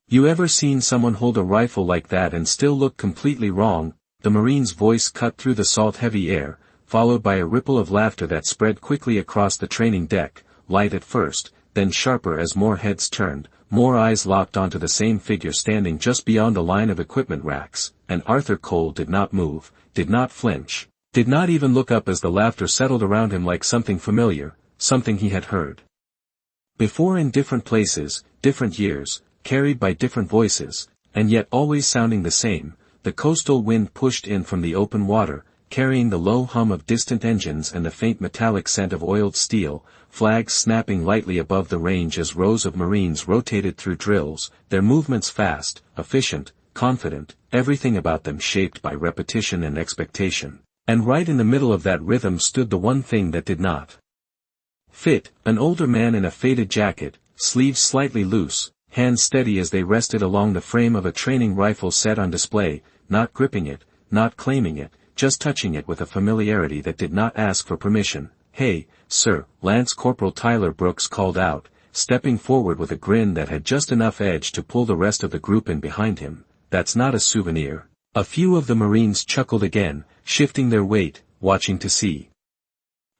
You ever seen someone hold a rifle like that and still look completely wrong? The Marine's voice cut through the salt-heavy air, followed by a ripple of laughter that spread quickly across the training deck, light at first, then sharper as more heads turned, more eyes locked onto the same figure standing just beyond the line of equipment racks, and Arthur Cole did not move, did not flinch, did not even look up as the laughter settled around him like something familiar, something he had heard before in different places, different years, carried by different voices, and yet always sounding the same. The coastal wind pushed in from the open water, carrying the low hum of distant engines and the faint metallic scent of oiled steel, flags snapping lightly above the range as rows of Marines rotated through drills, their movements fast, efficient, confident, everything about them shaped by repetition and expectation. And right in the middle of that rhythm stood the one thing that did not fit, an older man in a faded jacket, sleeves slightly loose, hands steady as they rested along the frame of a training rifle set on display, not gripping it, not claiming it, just touching it with a familiarity that did not ask for permission. "Hey, sir," Lance Corporal Tyler Brooks called out, stepping forward with a grin that had just enough edge to pull the rest of the group in behind him. "That's not a souvenir." A few of the Marines chuckled again, shifting their weight, watching to see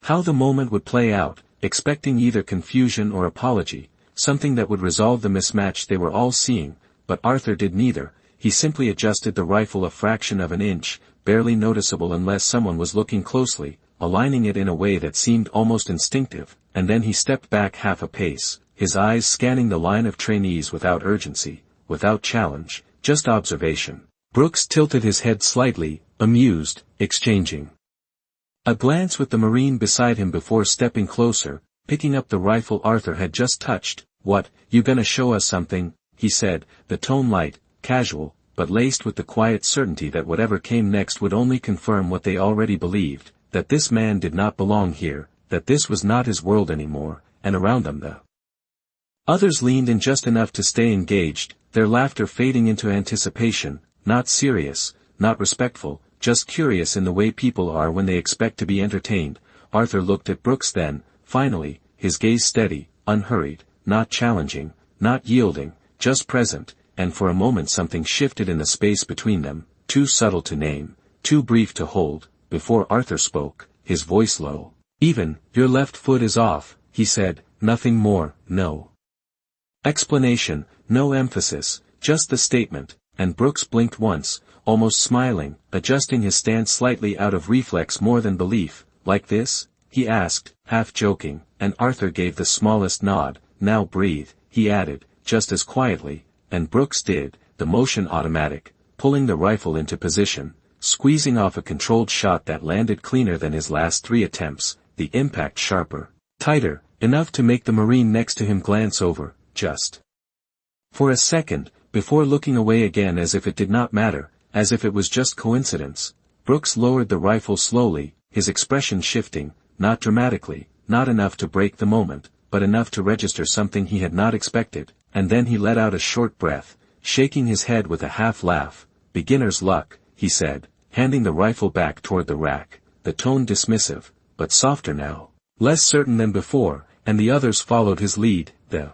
how the moment would play out, expecting either confusion or apology, something that would resolve the mismatch they were all seeing, but Arthur did neither. He simply adjusted the rifle a fraction of an inch, barely noticeable unless someone was looking closely, aligning it in a way that seemed almost instinctive, and then he stepped back half a pace, his eyes scanning the line of trainees without urgency, without challenge, just observation. Brooks tilted his head slightly, amused, exchanging a glance with the Marine beside him before stepping closer, picking up the rifle Arthur had just touched. "What, you gonna show us something?" he said, the tone light, casual, but laced with the quiet certainty that whatever came next would only confirm what they already believed, that this man did not belong here, that this was not his world anymore, and around them the others leaned in just enough to stay engaged, their laughter fading into anticipation, not serious, not respectful, just curious in the way people are when they expect to be entertained. Arthur looked at Brooks then, finally, his gaze steady, unhurried, not challenging, not yielding, just present, and for a moment something shifted in the space between them, too subtle to name, too brief to hold, before Arthur spoke, his voice low. "Even, your left foot is off," he said, nothing more, no explanation, no emphasis, just the statement, and Brooks blinked once, almost smiling, adjusting his stance slightly out of reflex more than belief. "Like this?" he asked, half joking, and Arthur gave the smallest nod. "Now breathe," he added, just as quietly, and Brooks did, the motion automatic, pulling the rifle into position, squeezing off a controlled shot that landed cleaner than his last 3 attempts, the impact sharper, tighter, enough to make the Marine next to him glance over, just for a second, before looking away again as if it did not matter, as if it was just coincidence. Brooks lowered the rifle slowly, his expression shifting, not dramatically, not enough to break the moment, but enough to register something he had not expected, and then he let out a short breath, shaking his head with a half laugh. "Beginner's luck," he said, handing the rifle back toward the rack, the tone dismissive, but softer now, less certain than before, and the others followed his lead, the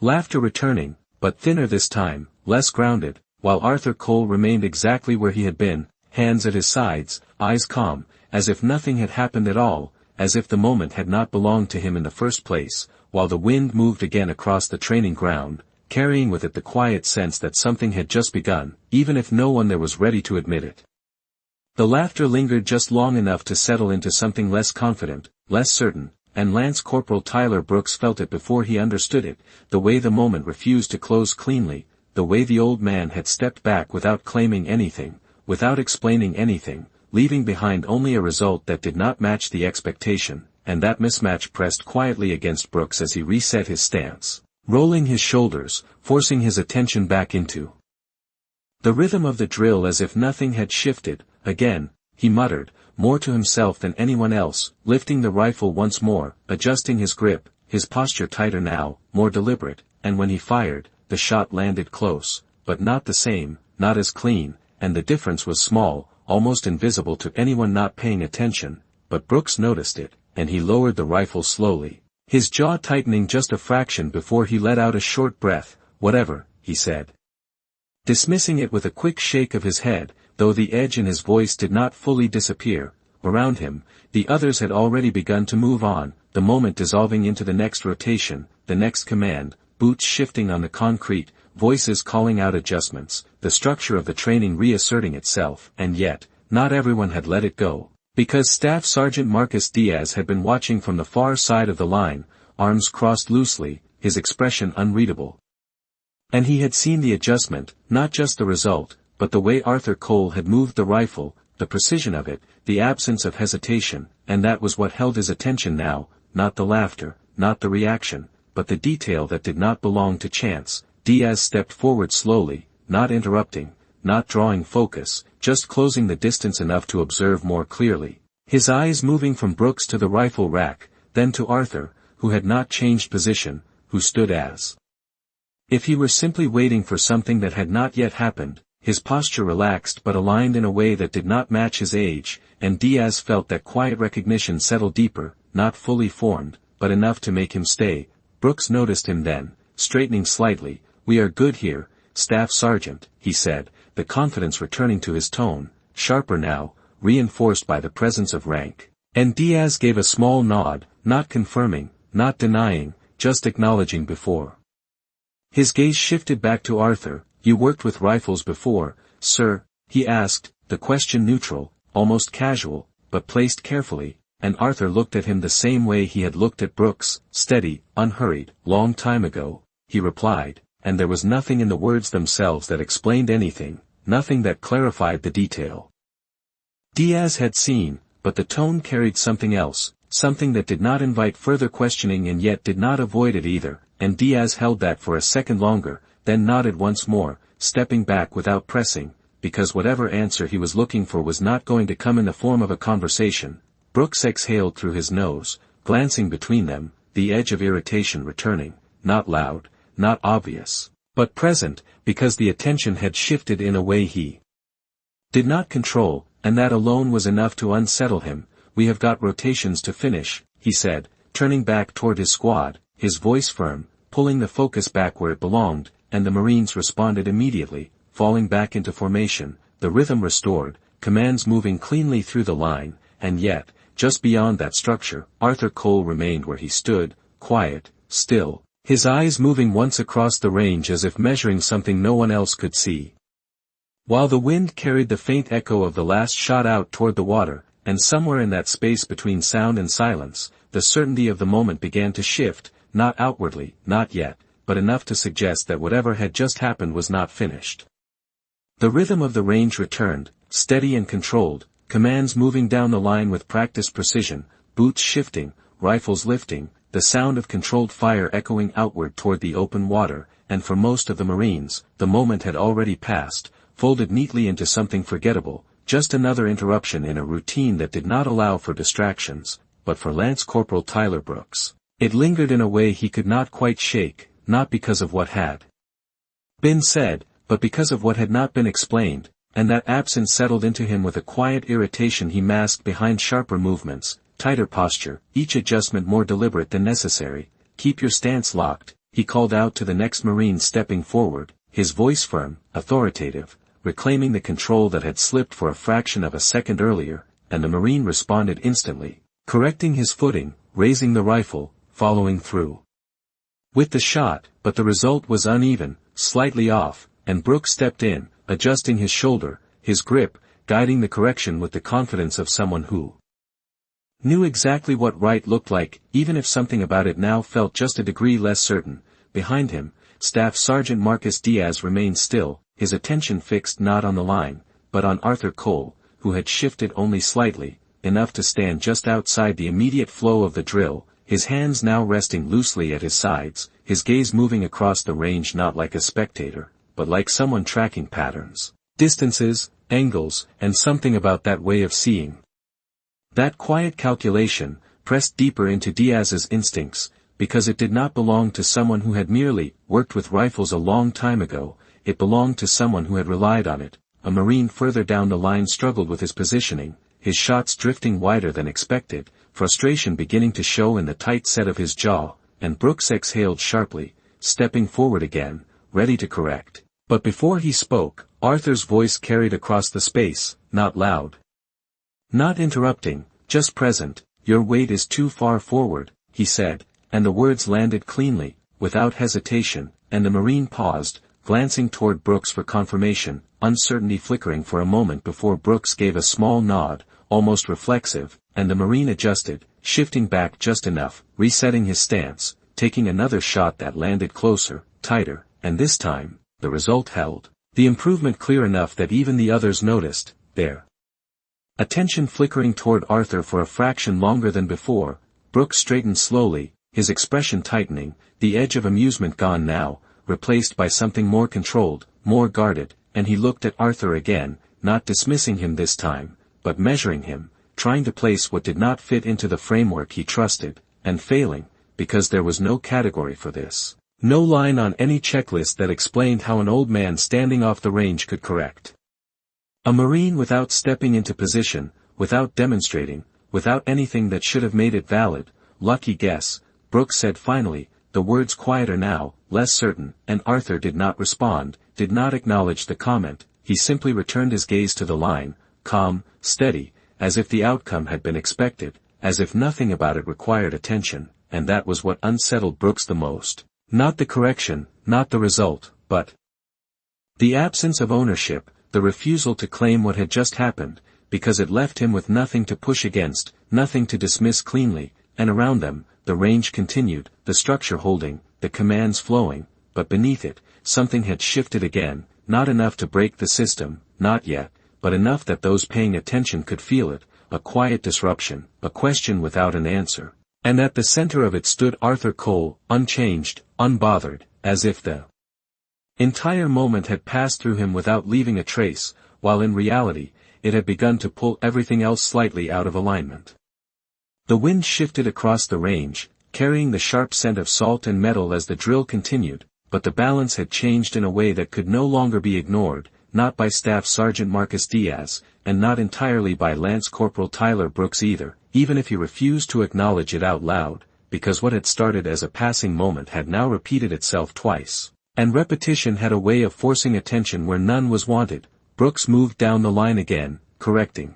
laughter returning, but thinner this time, less grounded, while Arthur Cole remained exactly where he had been, hands at his sides, eyes calm, as if nothing had happened at all, as if the moment had not belonged to him in the first place, while the wind moved again across the training ground, carrying with it the quiet sense that something had just begun, even if no one there was ready to admit it. The laughter lingered just long enough to settle into something less confident, less certain, and Lance Corporal Tyler Brooks felt it before he understood it, the way the moment refused to close cleanly, the way the old man had stepped back without claiming anything, without explaining anything, leaving behind only a result that did not match the expectation, and that mismatch pressed quietly against Brooks as he reset his stance, rolling his shoulders, forcing his attention back into the rhythm of the drill as if nothing had shifted. "Again," he muttered, more to himself than anyone else, lifting the rifle once more, adjusting his grip, his posture tighter now, more deliberate, and when he fired, the shot landed close, but not the same, not as clean, and the difference was small, almost invisible to anyone not paying attention, but Brooks noticed it, and he lowered the rifle slowly, his jaw tightening just a fraction before he let out a short breath. "Whatever," he said. Dismissing it with a quick shake of his head, though the edge in his voice did not fully disappear. Around him, the others had already begun to move on, the moment dissolving into the next rotation, the next command, boots shifting on the concrete, voices calling out adjustments, the structure of the training reasserting itself, and yet, not everyone had let it go. Because Staff Sergeant Marcus Diaz had been watching from the far side of the line, arms crossed loosely, his expression unreadable. And he had seen the adjustment, not just the result, but the way Arthur Cole had moved the rifle, the precision of it, the absence of hesitation, and that was what held his attention now, not the laughter, not the reaction, but the detail that did not belong to chance. Diaz stepped forward slowly, not interrupting, not drawing focus, just closing the distance enough to observe more clearly, his eyes moving from Brooks to the rifle rack, then to Arthur, who had not changed position, who stood as if he were simply waiting for something that had not yet happened. His posture relaxed but aligned in a way that did not match his age, and Diaz felt that quiet recognition settle deeper, not fully formed, but enough to make him stay. Brooks noticed him then, straightening slightly. "We are good here, Staff Sergeant," he said, the confidence returning to his tone, sharper now, reinforced by the presence of rank. And Diaz gave a small nod, not confirming, not denying, just acknowledging before. His gaze shifted back to Arthur. "You worked with rifles before, sir?" he asked, the question neutral, almost casual, but placed carefully, and Arthur looked at him the same way he had looked at Brooks, steady, unhurried. "Long time ago," he replied, and there was nothing in the words themselves that explained anything, nothing that clarified the detail. Diaz had seen, but the tone carried something else, something that did not invite further questioning and yet did not avoid it either, and Diaz held that for a second longer, then nodded once more, stepping back without pressing, because whatever answer he was looking for was not going to come in the form of a conversation. Brooks exhaled through his nose, glancing between them, the edge of irritation returning, not loud, not obvious, but present, because the attention had shifted in a way he did not control, and that alone was enough to unsettle him. "We have got rotations to finish," he said, turning back toward his squad, his voice firm, pulling the focus back where it belonged, and the Marines responded immediately, falling back into formation, the rhythm restored, commands moving cleanly through the line, and yet, just beyond that structure, Arthur Cole remained where he stood, quiet, still, his eyes moving once across the range as if measuring something no one else could see. While the wind carried the faint echo of the last shot out toward the water, and somewhere in that space between sound and silence, the certainty of the moment began to shift, not outwardly, not yet, but enough to suggest that whatever had just happened was not finished. The rhythm of the range returned, steady and controlled, commands moving down the line with practiced precision, boots shifting, rifles lifting, the sound of controlled fire echoing outward toward the open water, and for most of the Marines, the moment had already passed, folded neatly into something forgettable, just another interruption in a routine that did not allow for distractions. But for Lance Corporal Tyler Brooks, it lingered in a way he could not quite shake. Not because of what had been said, but because of what had not been explained, and that absence settled into him with a quiet irritation he masked behind sharper movements, tighter posture, each adjustment more deliberate than necessary. "Keep your stance locked," he called out to the next Marine stepping forward, his voice firm, authoritative, reclaiming the control that had slipped for a fraction of a second earlier, and the Marine responded instantly, correcting his footing, raising the rifle, following through with the shot, but the result was uneven, slightly off, and Brooks stepped in, adjusting his shoulder, his grip, guiding the correction with the confidence of someone who knew exactly what right looked like, even if something about it now felt just a degree less certain. Behind him, Staff Sergeant Marcus Diaz remained still, his attention fixed not on the line, but on Arthur Cole, who had shifted only slightly, enough to stand just outside the immediate flow of the drill, his hands now resting loosely at his sides, his gaze moving across the range not like a spectator, but like someone tracking patterns, distances, angles, and something about that way of seeing. That quiet calculation pressed deeper into Diaz's instincts, because it did not belong to someone who had merely worked with rifles a long time ago, it belonged to someone who had relied on it. A Marine further down the line struggled with his positioning, his shots drifting wider than expected, frustration beginning to show in the tight set of his jaw, and Brooks exhaled sharply, stepping forward again, ready to correct. But before he spoke, Arthur's voice carried across the space, not loud. Not interrupting, just present. "Your weight is too far forward," he said, and the words landed cleanly, without hesitation, and the Marine paused, glancing toward Brooks for confirmation, uncertainty flickering for a moment before Brooks gave a small nod, almost reflexive, and the Marine adjusted, shifting back just enough, resetting his stance, taking another shot that landed closer, tighter, and this time, the result held. The improvement clear enough that even the others noticed, their attention flickering toward Arthur for a fraction longer than before. Brooks straightened slowly, his expression tightening, the edge of amusement gone now, replaced by something more controlled, more guarded, and he looked at Arthur again, not dismissing him this time, but measuring him, trying to place what did not fit into the framework he trusted, and failing, because there was no category for this. No line on any checklist that explained how an old man standing off the range could correct. A Marine without stepping into position, without demonstrating, without anything that should have made it valid. "Lucky guess," Brooks said finally, the words quieter now, less certain, and Arthur did not respond, did not acknowledge the comment. He simply returned his gaze to the line, calm, steady, as if the outcome had been expected, as if nothing about it required attention, and that was what unsettled Brooks the most. Not the correction, not the result, but the absence of ownership, the refusal to claim what had just happened, because it left him with nothing to push against, nothing to dismiss cleanly, and around them, the range continued, the structure holding, the commands flowing, but beneath it, something had shifted again, not enough to break the system, not yet, but enough that those paying attention could feel it, a quiet disruption, a question without an answer. And at the center of it stood Arthur Cole, unchanged, unbothered, as if the entire moment had passed through him without leaving a trace, while in reality, it had begun to pull everything else slightly out of alignment. The wind shifted across the range, carrying the sharp scent of salt and metal as the drill continued, but the balance had changed in a way that could no longer be ignored, not by Staff Sergeant Marcus Diaz, and not entirely by Lance Corporal Tyler Brooks either, even if he refused to acknowledge it out loud, because what had started as a passing moment had now repeated itself twice. And repetition had a way of forcing attention where none was wanted. Brooks moved down the line again, correcting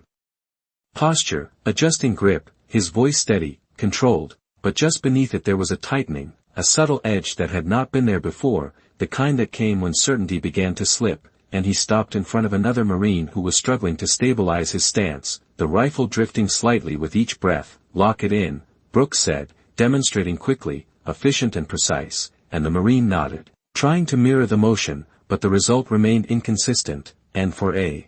posture, adjusting grip, his voice steady, controlled, but just beneath it there was a tightening, a subtle edge that had not been there before, the kind that came when certainty began to slip, and he stopped in front of another Marine who was struggling to stabilize his stance, the rifle drifting slightly with each breath. "Lock it in," Brooks said, demonstrating quickly, efficient and precise, and the Marine nodded, trying to mirror the motion, but the result remained inconsistent, and for a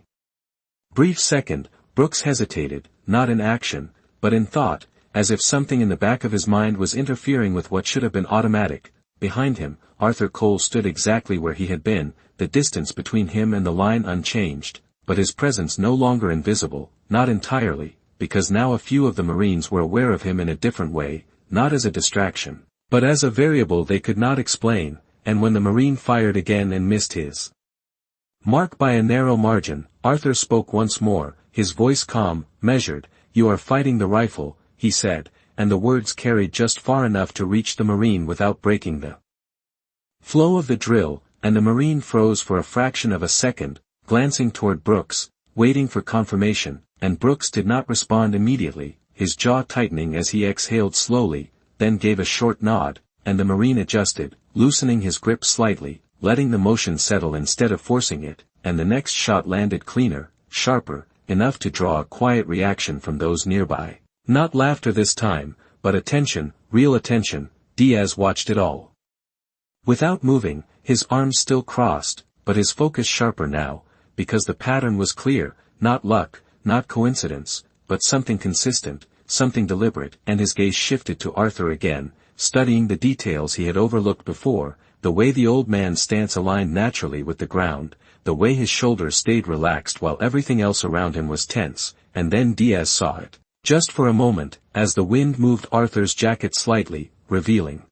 brief second, Brooks hesitated, not in action, but in thought, as if something in the back of his mind was interfering with what should have been automatic. Behind him, Arthur Cole stood exactly where he had been, the distance between him and the line unchanged, but his presence no longer invisible, not entirely, because now a few of the Marines were aware of him in a different way, not as a distraction, but as a variable they could not explain. And when the Marine fired again and missed his mark by a narrow margin, Arthur spoke once more, his voice calm, measured. "You are fighting the rifle," he said, and the words carried just far enough to reach the Marine without breaking the flow of the drill, and the Marine froze for a fraction of a second, glancing toward Brooks, waiting for confirmation, and Brooks did not respond immediately, his jaw tightening as he exhaled slowly, then gave a short nod, and the Marine adjusted, loosening his grip slightly, letting the motion settle instead of forcing it, and the next shot landed cleaner, sharper, enough to draw a quiet reaction from those nearby. Not laughter this time, but attention, real attention. Diaz watched it all without moving, his arms still crossed, but his focus sharper now, because the pattern was clear, not luck, not coincidence, but something consistent, something deliberate, and his gaze shifted to Arthur again, studying the details he had overlooked before, the way the old man's stance aligned naturally with the ground, the way his shoulders stayed relaxed while everything else around him was tense, and then Diaz saw it, just for a moment, as the wind moved Arthur's jacket slightly, revealing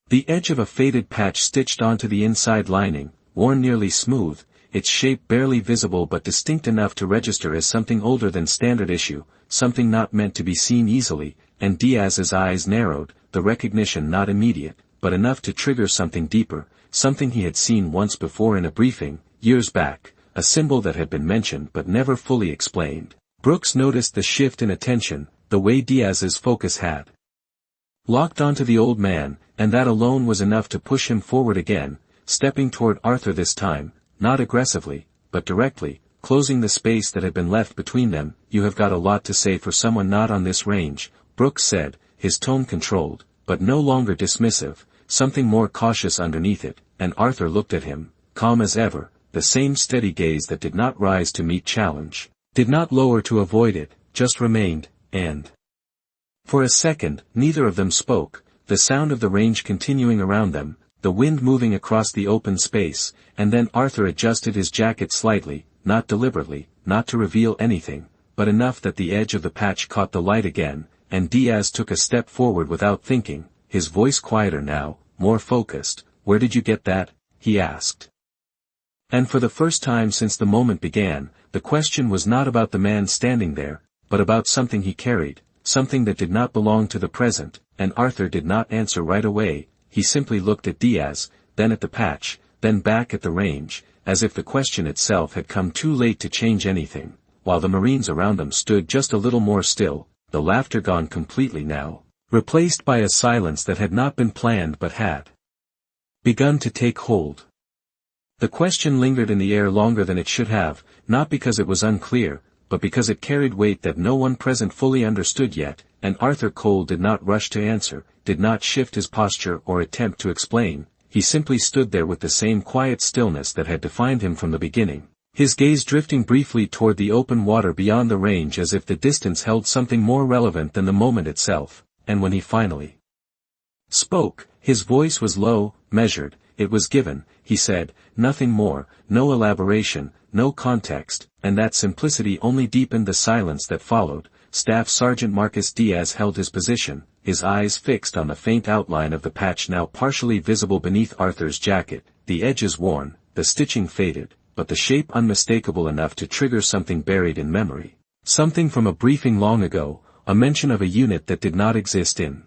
the edge of a faded patch stitched onto the inside lining, worn nearly smooth, its shape barely visible but distinct enough to register as something older than standard issue, something not meant to be seen easily, and Diaz's eyes narrowed, the recognition not immediate, but enough to trigger something deeper, something he had seen once before in a briefing, years back, a symbol that had been mentioned but never fully explained. Brooks noticed the shift in attention, the way Diaz's focus had locked onto the old man, and that alone was enough to push him forward again, stepping toward Arthur this time, not aggressively, but directly, closing the space that had been left between them. "You have got a lot to say for someone not on this range," Brooks said, his tone controlled, but no longer dismissive, something more cautious underneath it, and Arthur looked at him, calm as ever, the same steady gaze that did not rise to meet challenge, did not lower to avoid it, just remained, and for a second, neither of them spoke, the sound of the range continuing around them, the wind moving across the open space, and then Arthur adjusted his jacket slightly, not deliberately, not to reveal anything, but enough that the edge of the patch caught the light again, and Diaz took a step forward without thinking, his voice quieter now, more focused. "Where did you get that?" he asked. And for the first time since the moment began, the question was not about the man standing there, but about something he carried, something that did not belong to the present, and Arthur did not answer right away. He simply looked at Diaz, then at the patch, then back at the range, as if the question itself had come too late to change anything, while the Marines around them stood just a little more still, the laughter gone completely now, replaced by a silence that had not been planned but had begun to take hold. The question lingered in the air longer than it should have, not because it was unclear, but because it carried weight that no one present fully understood yet, and Arthur Cole did not rush to answer, did not shift his posture or attempt to explain. He simply stood there with the same quiet stillness that had defined him from the beginning, his gaze drifting briefly toward the open water beyond the range as if the distance held something more relevant than the moment itself, and when he finally spoke, his voice was low, measured. It was given, he said, nothing more, no elaboration, no context, and that simplicity only deepened the silence that followed. Staff Sergeant Marcus Diaz held his position, his eyes fixed on the faint outline of the patch now partially visible beneath Arthur's jacket, the edges worn, the stitching faded, but the shape unmistakable enough to trigger something buried in memory. Something from a briefing long ago, a mention of a unit that did not exist in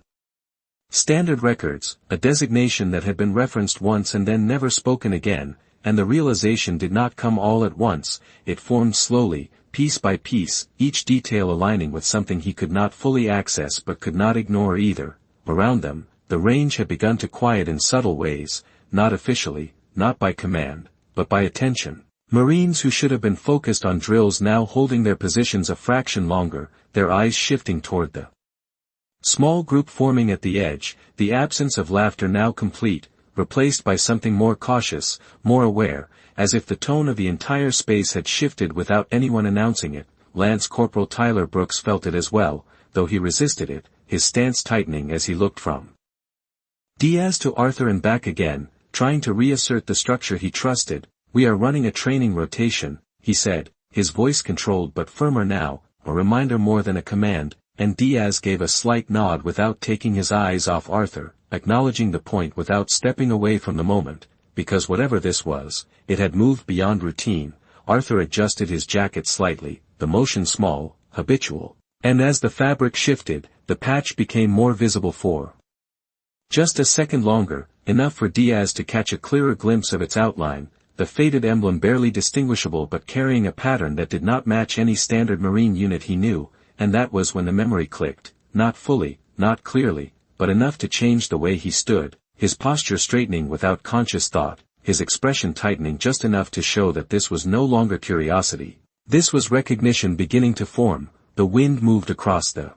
standard records, a designation that had been referenced once and then never spoken again, and the realization did not come all at once. It formed slowly, piece by piece, each detail aligning with something he could not fully access but could not ignore either. Around them, the range had begun to quiet in subtle ways, not officially, not by command, but by attention. Marines who should have been focused on drills now holding their positions a fraction longer, their eyes shifting toward the small group forming at the edge, the absence of laughter now complete, replaced by something more cautious, more aware, as if the tone of the entire space had shifted without anyone announcing it. Lance Corporal Tyler Brooks felt it as well, though he resisted it, his stance tightening as he looked from Diaz to Arthur and back again, trying to reassert the structure he trusted. "We are running a training rotation," he said, his voice controlled but firmer now, a reminder more than a command, and Diaz gave a slight nod without taking his eyes off Arthur, acknowledging the point without stepping away from the moment, because whatever this was, it had moved beyond routine. Arthur adjusted his jacket slightly, the motion small, habitual, and as the fabric shifted, the patch became more visible for just a second longer, enough for Diaz to catch a clearer glimpse of its outline, the faded emblem barely distinguishable but carrying a pattern that did not match any standard Marine unit he knew. And that was when the memory clicked, not fully, not clearly, but enough to change the way he stood, his posture straightening without conscious thought, his expression tightening just enough to show that this was no longer curiosity. This was recognition beginning to form. The wind moved across the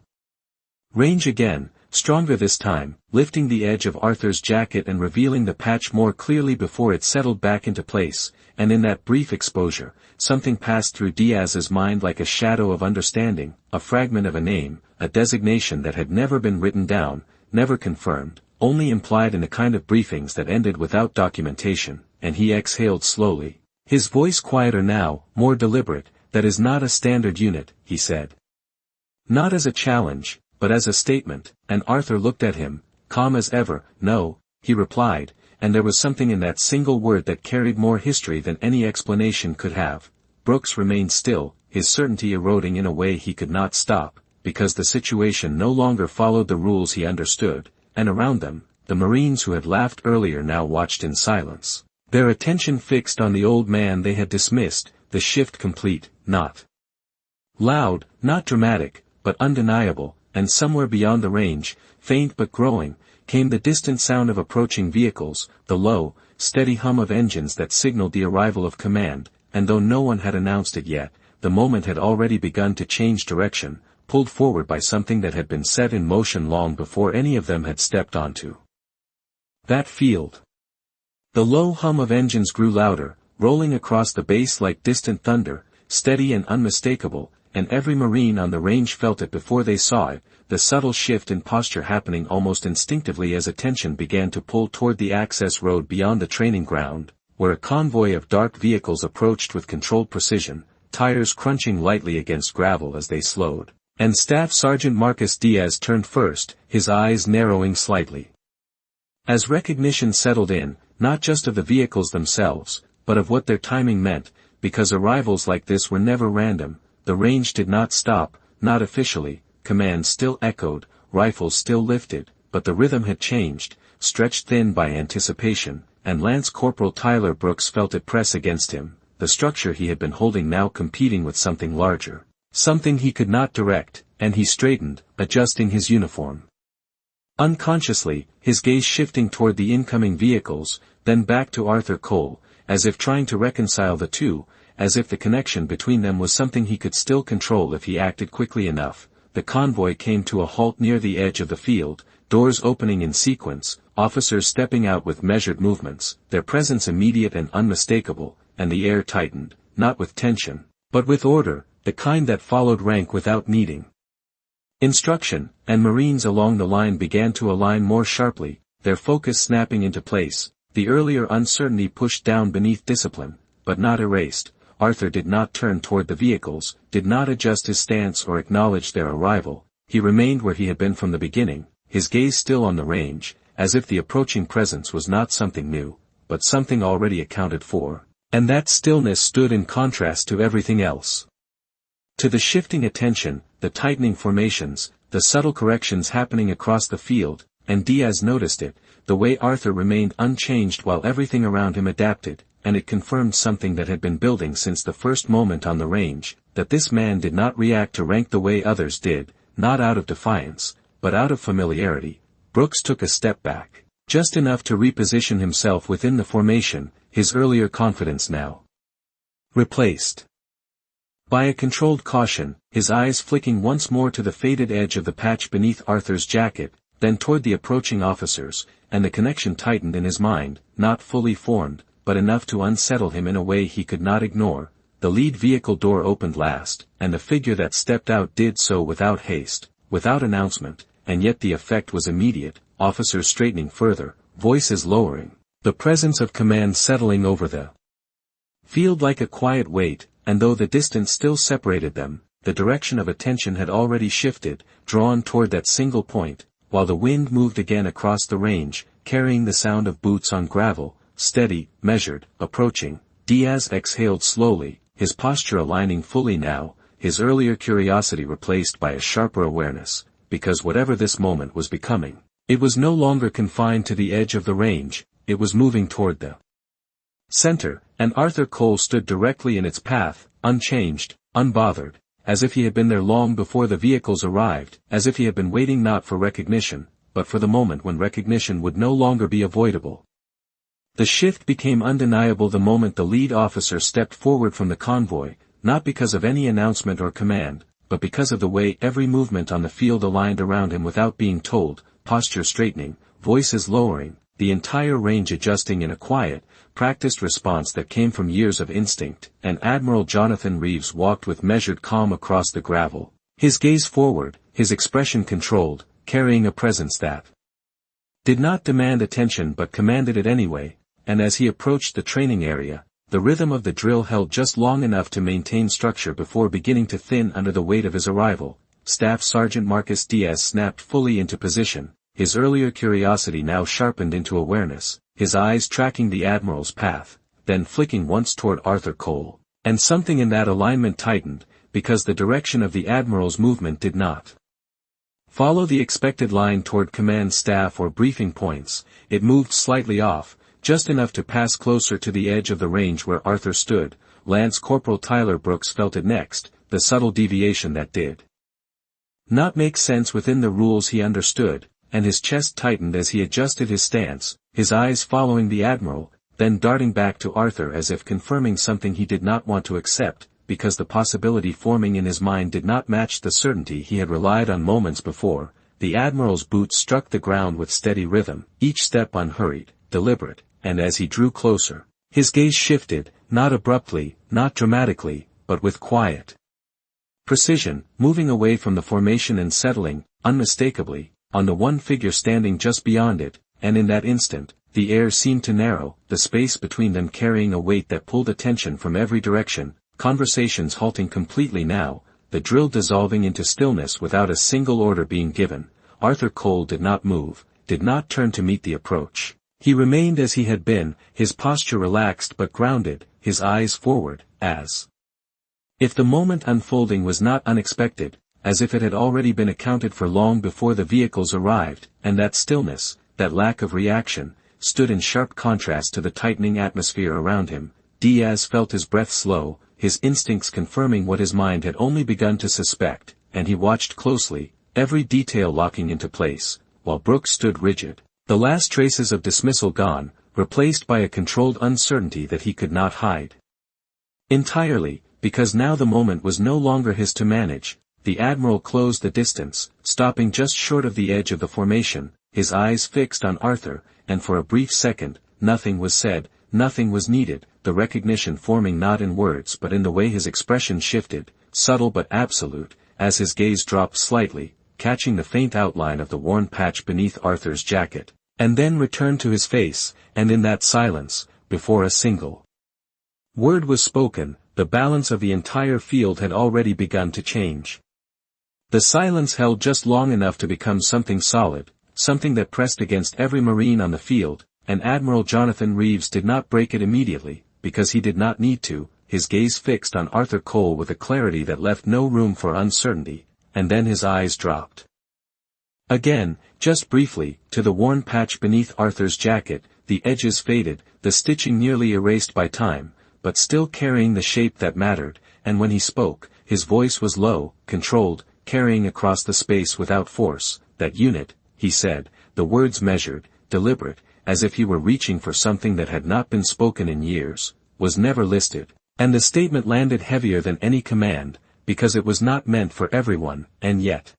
range again, stronger this time, lifting the edge of Arthur's jacket and revealing the patch more clearly before it settled back into place, and in that brief exposure, something passed through Diaz's mind like a shadow of understanding, a fragment of a name, a designation that had never been written down, never confirmed, only implied in a kind of briefings that ended without documentation, and he exhaled slowly, his voice quieter now, more deliberate. "That is not a standard unit," he said. Not as a challenge, but as a statement, and Arthur looked at him, calm as ever. "No," he replied, and there was something in that single word that carried more history than any explanation could have. Brooks remained still, his certainty eroding in a way he could not stop, because the situation no longer followed the rules he understood, and around them, the Marines who had laughed earlier now watched in silence, their attention fixed on the old man they had dismissed, the shift complete, not loud, not dramatic, but undeniable, and somewhere beyond the range, faint but growing, came the distant sound of approaching vehicles, the low, steady hum of engines that signaled the arrival of command, and though no one had announced it yet, the moment had already begun to change direction, pulled forward by something that had been set in motion long before any of them had stepped onto that field. The low hum of engines grew louder, rolling across the base like distant thunder, steady and unmistakable, and every Marine on the range felt it before they saw it, the subtle shift in posture happening almost instinctively as attention began to pull toward the access road beyond the training ground, where a convoy of dark vehicles approached with controlled precision, tires crunching lightly against gravel as they slowed. And Staff Sergeant Marcus Diaz turned first, his eyes narrowing slightly. As recognition settled in, not just of the vehicles themselves, but of what their timing meant, because arrivals like this were never random, the range did not stop, not officially, commands still echoed, rifles still lifted, but the rhythm had changed, stretched thin by anticipation, and Lance Corporal Tyler Brooks felt it press against him, the structure he had been holding now competing with something larger. Something he could not direct, and he straightened, adjusting his uniform. Unconsciously, his gaze shifting toward the incoming vehicles, then back to Arthur Cole, as if trying to reconcile the two, as if the connection between them was something he could still control if he acted quickly enough. The convoy came to a halt near the edge of the field, doors opening in sequence, officers stepping out with measured movements, their presence immediate and unmistakable, and the air tightened, not with tension, but with order, the kind that followed rank without needing instruction, and Marines along the line began to align more sharply, their focus snapping into place, the earlier uncertainty pushed down beneath discipline, but not erased. Arthur did not turn toward the vehicles, did not adjust his stance or acknowledge their arrival, he remained where he had been from the beginning, his gaze still on the range, as if the approaching presence was not something new, but something already accounted for, and that stillness stood in contrast to everything else. To the shifting attention, the tightening formations, the subtle corrections happening across the field, and Diaz noticed it, the way Arthur remained unchanged while everything around him adapted, and it confirmed something that had been building since the first moment on the range, that this man did not react to rank the way others did, not out of defiance, but out of familiarity. Brooks took a step back, just enough to reposition himself within the formation, his earlier confidence now replaced by a controlled caution, his eyes flicking once more to the faded edge of the patch beneath Arthur's jacket, then toward the approaching officers, and the connection tightened in his mind, not fully formed, but enough to unsettle him in a way he could not ignore. The lead vehicle door opened last, and the figure that stepped out did so without haste, without announcement, and yet the effect was immediate, officers straightening further, voices lowering, the presence of command settling over the field like a quiet weight. And though the distance still separated them, the direction of attention had already shifted, drawn toward that single point, while the wind moved again across the range, carrying the sound of boots on gravel, steady, measured, approaching. Diaz exhaled slowly, his posture aligning fully now, his earlier curiosity replaced by a sharper awareness, because whatever this moment was becoming, it was no longer confined to the edge of the range, it was moving toward the center, and Arthur Cole stood directly in its path, unchanged, unbothered, as if he had been there long before the vehicles arrived, as if he had been waiting not for recognition, but for the moment when recognition would no longer be avoidable. The shift became undeniable the moment the lead officer stepped forward from the convoy, not because of any announcement or command, but because of the way every movement on the field aligned around him without being told, posture straightening, voices lowering, the entire range adjusting in a quiet, practiced response that came from years of instinct, and Admiral Jonathan Reeves walked with measured calm across the gravel, his gaze forward, his expression controlled, carrying a presence that did not demand attention but commanded it anyway, and as he approached the training area, the rhythm of the drill held just long enough to maintain structure before beginning to thin under the weight of his arrival. Staff Sergeant Marcus Diaz snapped fully into position, his earlier curiosity now sharpened into awareness, his eyes tracking the Admiral's path, then flicking once toward Arthur Cole, and something in that alignment tightened, because the direction of the Admiral's movement did not Follow the expected line toward command staff or briefing points. It moved slightly off, just enough to pass closer to the edge of the range where Arthur stood. Lance Corporal Tyler Brooks felt it next, the subtle deviation that did not make sense within the rules he understood, and his chest tightened as he adjusted his stance, his eyes following the Admiral, then darting back to Arthur as if confirming something he did not want to accept, because the possibility forming in his mind did not match the certainty he had relied on moments before. The Admiral's boots struck the ground with steady rhythm, each step unhurried, deliberate, and as he drew closer, his gaze shifted, not abruptly, not dramatically, but with quiet precision, moving away from the formation and settling, unmistakably, on the one figure standing just beyond it, and in that instant, the air seemed to narrow, the space between them carrying a weight that pulled attention from every direction, conversations halting completely now, the drill dissolving into stillness without a single order being given. Arthur Cole did not move, did not turn to meet the approach. He remained as he had been, his posture relaxed but grounded, his eyes forward, as if the moment unfolding was not unexpected, as if it had already been accounted for long before the vehicles arrived, and that stillness, that lack of reaction, stood in sharp contrast to the tightening atmosphere around him. Diaz felt his breath slow, his instincts confirming what his mind had only begun to suspect, and he watched closely, every detail locking into place, while Brooks stood rigid, the last traces of dismissal gone, replaced by a controlled uncertainty that he could not hide entirely, because now the moment was no longer his to manage. The Admiral closed the distance, stopping just short of the edge of the formation, his eyes fixed on Arthur, and for a brief second, nothing was said, nothing was needed, the recognition forming not in words but in the way his expression shifted, subtle but absolute, as his gaze dropped slightly, catching the faint outline of the worn patch beneath Arthur's jacket, and then returned to his face, and in that silence, before a single word was spoken, the balance of the entire field had already begun to change. The silence held just long enough to become something solid, something that pressed against every Marine on the field, and Admiral Jonathan Reeves did not break it immediately, because he did not need to, his gaze fixed on Arthur Cole with a clarity that left no room for uncertainty, and then his eyes dropped again, just briefly, to the worn patch beneath Arthur's jacket, the edges faded, the stitching nearly erased by time, but still carrying the shape that mattered, and when he spoke, his voice was low, controlled, carrying across the space without force. That unit, he said, the words measured, deliberate, as if he were reaching for something that had not been spoken in years, was never listed, and the statement landed heavier than any command, because it was not meant for everyone, and yet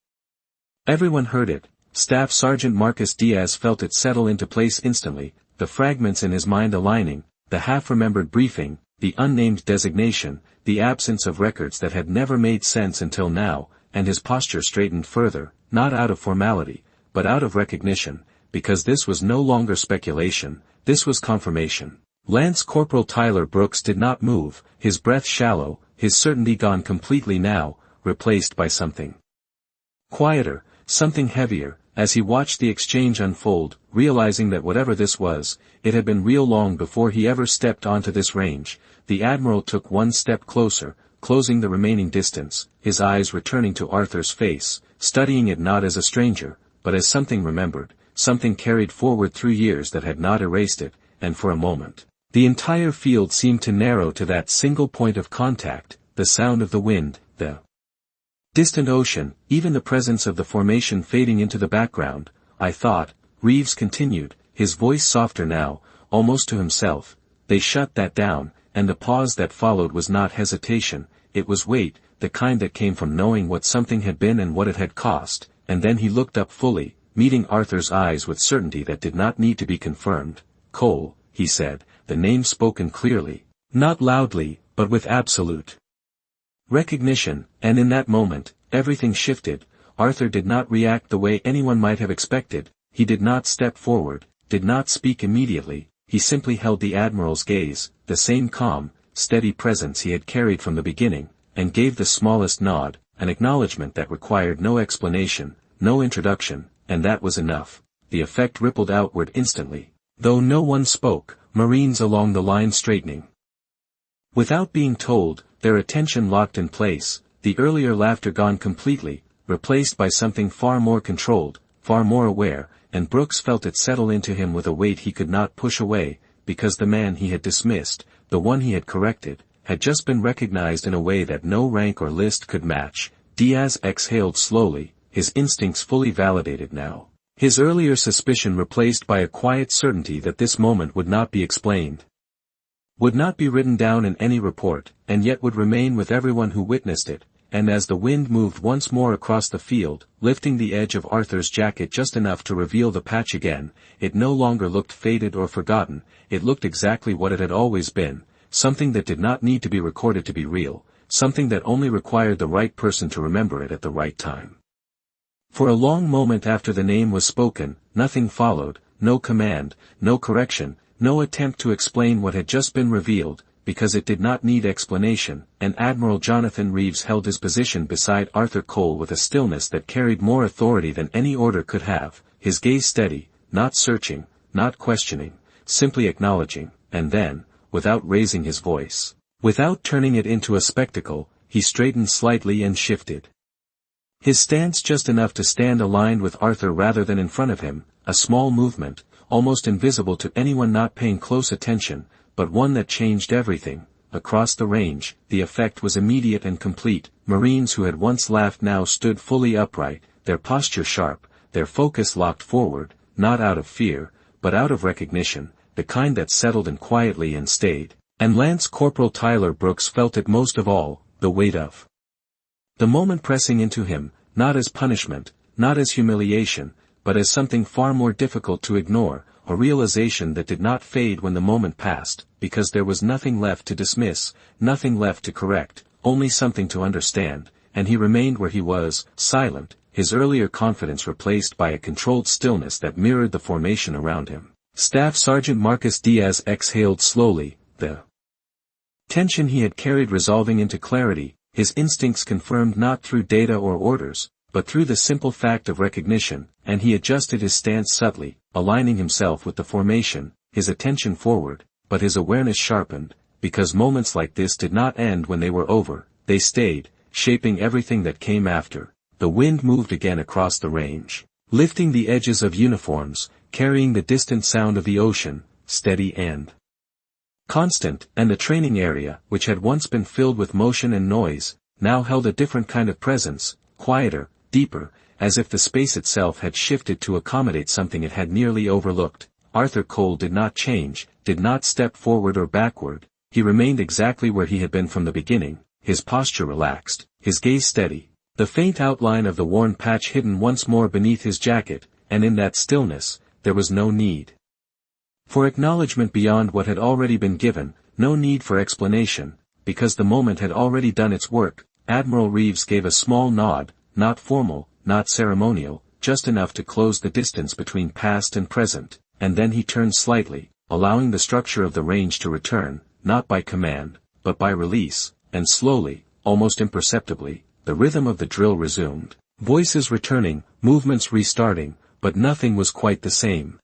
everyone heard it. Staff Sergeant Marcus Diaz felt it settle into place instantly, the fragments in his mind aligning, the half-remembered briefing, the unnamed designation, the absence of records that had never made sense until now, and his posture straightened further, not out of formality, but out of recognition, because this was no longer speculation, this was confirmation. Lance Corporal Tyler Brooks did not move, his breath shallow, his certainty gone completely now, replaced by something quieter, something heavier, as he watched the exchange unfold, realizing that whatever this was, it had been real long before he ever stepped onto this range. The Admiral took one step closer, closing the remaining distance, his eyes returning to Arthur's face, studying it not as a stranger, but as something remembered, something carried forward through years that had not erased it, and for a moment, the entire field seemed to narrow to that single point of contact, the sound of the wind, the distant ocean, even the presence of the formation fading into the background. I thought, Reeves continued, his voice softer now, almost to himself, they shut that down, and the pause that followed was not hesitation, it was weight, the kind that came from knowing what something had been and what it had cost, and then he looked up fully, meeting Arthur's eyes with certainty that did not need to be confirmed. Cole, he said, the name spoken clearly, not loudly, but with absolute recognition, and in that moment, everything shifted. Arthur did not react the way anyone might have expected, he did not step forward, did not speak immediately, he simply held the Admiral's gaze, the same calm, steady presence he had carried from the beginning, and gave the smallest nod, an acknowledgement that required no explanation, no introduction, and that was enough. The effect rippled outward instantly, though no one spoke, Marines along the line straightening. Without being told, their attention locked in place, the earlier laughter gone completely, replaced by something far more controlled, far more aware, and Brooks felt it settle into him with a weight he could not push away, because the man he had dismissed, the one he had corrected, had just been recognized in a way that no rank or list could match. Diaz exhaled slowly, his instincts fully validated now. His earlier suspicion replaced by a quiet certainty that this moment would not be explained. Would not be written down in any report, and yet would remain with everyone who witnessed it, and as the wind moved once more across the field, lifting the edge of Arthur's jacket just enough to reveal the patch again, it no longer looked faded or forgotten, it looked exactly what it had always been, something that did not need to be recorded to be real, something that only required the right person to remember it at the right time. For a long moment after the name was spoken, nothing followed, no command, no correction, no attempt to explain what had just been revealed, because it did not need explanation, and Admiral Jonathan Reeves held his position beside Arthur Cole with a stillness that carried more authority than any order could have, his gaze steady, not searching, not questioning, simply acknowledging, and then, without raising his voice, without turning it into a spectacle, he straightened slightly and shifted his stance just enough to stand aligned with Arthur rather than in front of him, a small movement, almost invisible to anyone not paying close attention, but one that changed everything. Across the range, the effect was immediate and complete. Marines who had once laughed now stood fully upright, their posture sharp, their focus locked forward, not out of fear, but out of recognition, the kind that settled in quietly and stayed. And Lance Corporal Tyler Brooks felt it most of all, the weight of the moment pressing into him, not as punishment, not as humiliation, but as something far more difficult to ignore, a realization that did not fade when the moment passed, because there was nothing left to dismiss, nothing left to correct, only something to understand, and he remained where he was, silent, his earlier confidence replaced by a controlled stillness that mirrored the formation around him. Staff Sergeant Marcus Diaz exhaled slowly, the tension he had carried resolving into clarity, his instincts confirmed not through data or orders, but through the simple fact of recognition, and he adjusted his stance subtly, aligning himself with the formation, his attention forward, but his awareness sharpened, because moments like this did not end when they were over, they stayed, shaping everything that came after. The wind moved again across the range, lifting the edges of uniforms, carrying the distant sound of the ocean, steady and constant, and the training area, which had once been filled with motion and noise, now held a different kind of presence, quieter, deeper, as if the space itself had shifted to accommodate something it had nearly overlooked. Arthur Cole did not change, did not step forward or backward, he remained exactly where he had been from the beginning, his posture relaxed, his gaze steady, the faint outline of the worn patch hidden once more beneath his jacket, and in that stillness, there was no need for acknowledgement beyond what had already been given, no need for explanation, because the moment had already done its work. Admiral Reeves gave a small nod, not formal, not ceremonial, just enough to close the distance between past and present, and then he turned slightly, allowing the structure of the range to return, not by command, but by release, and slowly, almost imperceptibly, the rhythm of the drill resumed. Voices returning, movements restarting, but nothing was quite the same.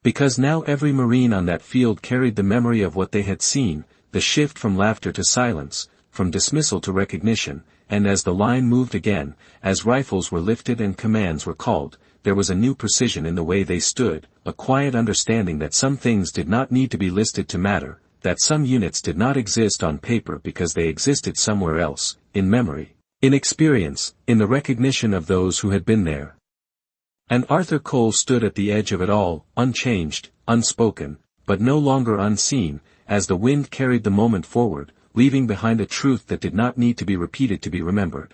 Because now every Marine on that field carried the memory of what they had seen, the shift from laughter to silence, from dismissal to recognition, and as the line moved again, as rifles were lifted and commands were called, there was a new precision in the way they stood, a quiet understanding that some things did not need to be listed to matter, that some units did not exist on paper because they existed somewhere else, in memory, in experience, in the recognition of those who had been there. And Arthur Cole stood at the edge of it all, unchanged, unspoken, but no longer unseen, as the wind carried the moment forward, leaving behind a truth that did not need to be repeated to be remembered.